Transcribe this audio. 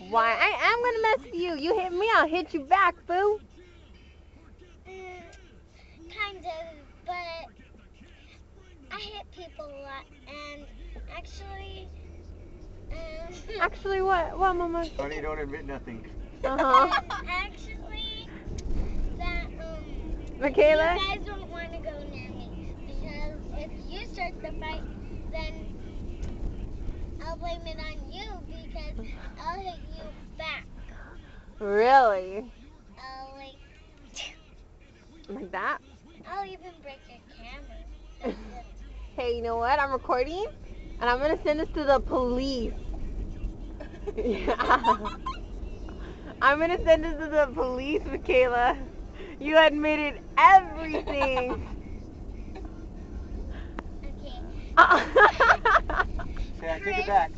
Why? I'm gonna mess with you. You hit me, I'll hit you back, boo. Kind of, but I hit people a lot, and actually, Actually, what? What, Mama? Honey, don't admit nothing. actually, that Michaela? you guys don't want to go near me, because if you start the fight, then I'll blame it on you, because I'll hit you back. Really? Like Like that? I'll even break your camera. Hey, you know what? I'm recording, and I'm gonna send this to the police. Yeah. I'm gonna send this to the police, Michaela. You admitted everything. Okay. Say, I take it back.